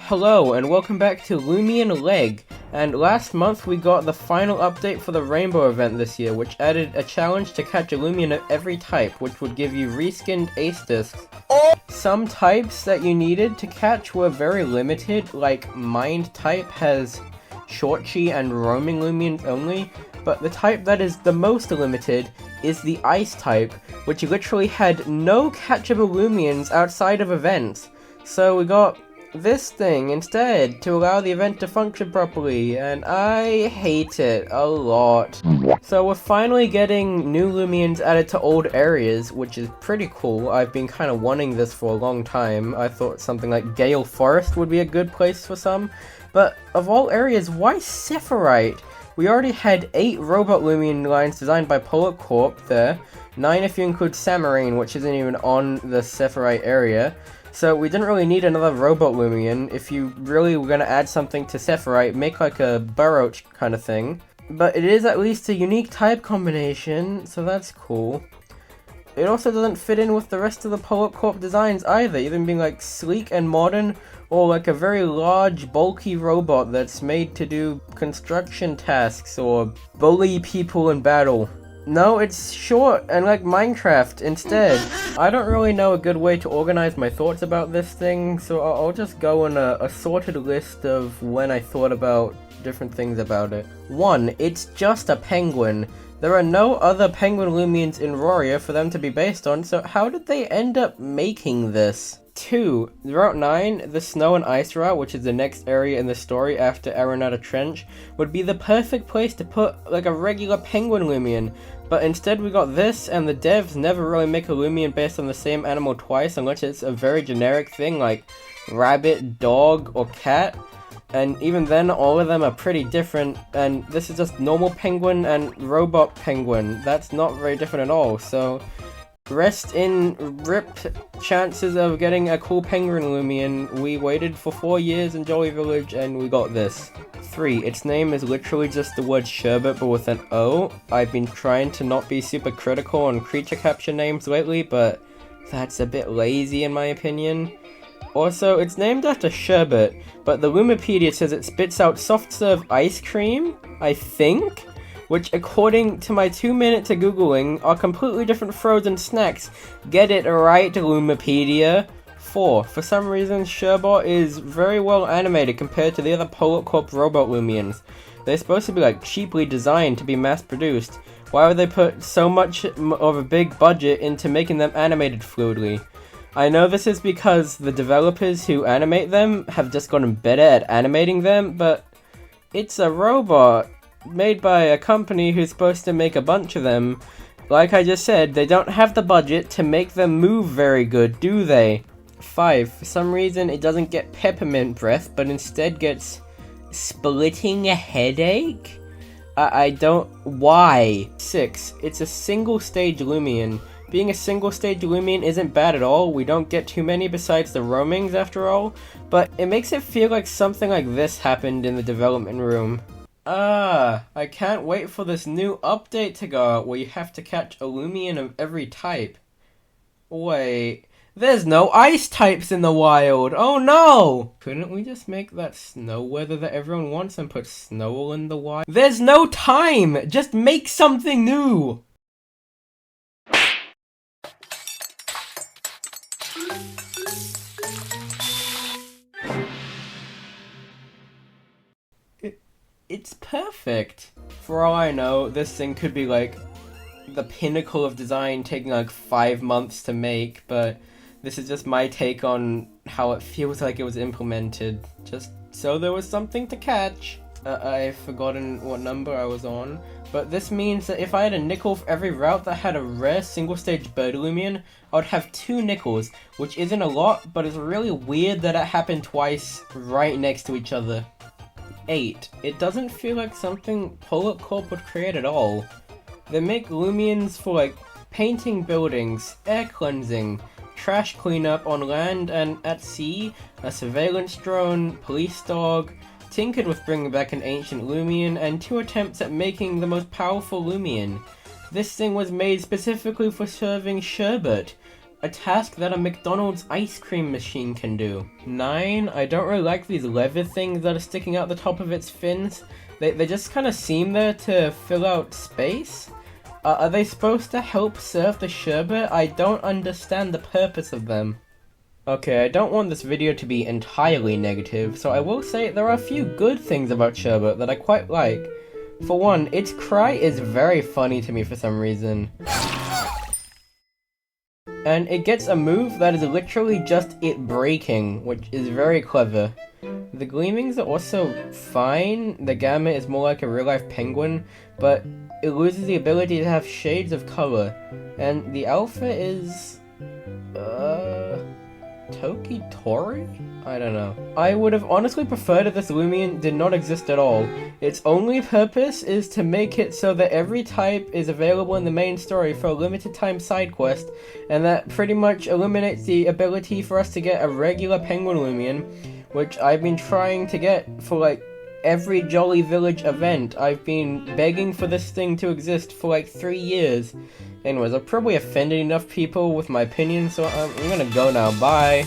Hello and welcome back to Lumion Leg, and last month we got the final update for the Rainbow event this year, which added a challenge to catch a Lumion of every type, which would give you reskinned ace discs. Some types that you needed to catch were very limited, like Mind type has Short-Chi and Roaming Lumions only, but the type that is the most limited is the Ice type, which literally had no catchable Lumions outside of events. So we got this thing instead to allow the event to function properly, and I hate it a lot. So we're finally getting new Lumions added to old areas, which is pretty cool. I've been kind of wanting this for a long time. I thought something like Gale Forest would be a good place for some, but of all areas, why Sephirite? We already had 8 robot Lumion lines designed by Polar Corp there, 9 if you include Samarine, which isn't even on the Sephirite area. So we didn't really need another robot Lumion. If you really were going to add something to Sephirite, make like a Burroach kind of thing. But it is at least a unique type combination, so that's cool. It also doesn't fit in with the rest of the Polar Corp designs either, even being like sleek and modern, or like a very large, bulky robot that's made to do construction tasks or bully people in battle. No, it's short and like Minecraft instead. I don't really know a good way to organize my thoughts about this thing, so I'll just go on a sorted list of when I thought about different things about it. 1. It's just a penguin. There are no other penguin Lumions in Roria for them to be based on, so how did they end up making this? 2. Route 9, the Snow and Ice route, which is the next area in the story after Arenata Trench, would be the perfect place to put like a regular penguin Lumion, but instead we got this, and the devs never really make a Lumion based on the same animal twice unless it's a very generic thing like rabbit, dog, or cat, and even then all of them are pretty different, and this is just normal penguin and robot penguin. That's not very different at all, so rest in rip chances of getting a cool penguin Lumion. We waited for 4 years in Jolly Village and we got this. 3. Its name is literally just the word Sherbot but with an O. I've been trying to not be super critical on creature capture names lately, but that's a bit lazy in my opinion. Also, it's named after Sherbot, but the Lumipedia says it spits out soft serve ice cream, I think? Which, according to my 2 minutes of Googling, are completely different frozen snacks. Get it right, Lumipedia. 4. For some reason, Sherbot is very well animated compared to the other Polar Corp robot Lumions. They're supposed to be like cheaply designed to be mass-produced. Why would they put so much of a big budget into making them animated fluidly? I know this is because the developers who animate them have just gotten better at animating them, but it's a robot made by a company who's supposed to make a bunch of them. Like I just said, they don't have the budget to make them move very good, do they? 5. For some reason, it doesn't get peppermint breath, but instead gets splitting a headache? I don't... Why? 6. It's a single-stage Lumion. Being a single-stage Lumion isn't bad at all. We don't get too many besides the roamings after all, but it makes it feel like something like this happened in the development room. I can't wait for this new update to go out where you have to catch a Lumion of every type. Wait, there's no ice types in the wild! Oh no! Couldn't we just make that snow weather that everyone wants and put snow in the wild? There's no time! Just make something new! It's perfect. For all I know, this thing could be like the pinnacle of design, taking like 5 months to make, but this is just my take on how it feels like it was implemented, just so there was something to catch. I've forgotten what number I was on, but this means that if I had a nickel for every route that had a rare single-stage bird Lumion, I would have 2 nickels, which isn't a lot, but it's really weird that it happened twice right next to each other. 8. It doesn't feel like something Polar Corp would create at all. They make Lumions for like painting buildings, air cleansing, trash cleanup on land and at sea, a surveillance drone, police dog, tinkered with bringing back an ancient Lumion, and 2 attempts at making the most powerful Lumion. This thing was made specifically for serving Sherbot, a task that a McDonald's ice cream machine can do. 9, I don't really like these leather things that are sticking out the top of its fins. They just kind of seem there to fill out space. Are they supposed to help serve the sherbet? I don't understand the purpose of them. Okay, I don't want this video to be entirely negative, so I will say there are a few good things about Sherbot that I quite like. For one, its cry is very funny to me for some reason. And it gets a move that is literally just it breaking, which is very clever. The gleamings are also fine. The gamma is more like a real-life penguin, but it loses the ability to have shades of color. And the alpha is... Tokitori? I don't know. I would have honestly preferred if this Lumion did not exist at all. Its only purpose is to make it so that every type is available in the main story for a limited time side quest, and that pretty much eliminates the ability for us to get a regular penguin Lumion, which I've been trying to get for like every Jolly Village event. I've been begging for this thing to exist for like 3 years. Anyways, I've probably offended enough people with my opinion, so I'm gonna go now. Bye!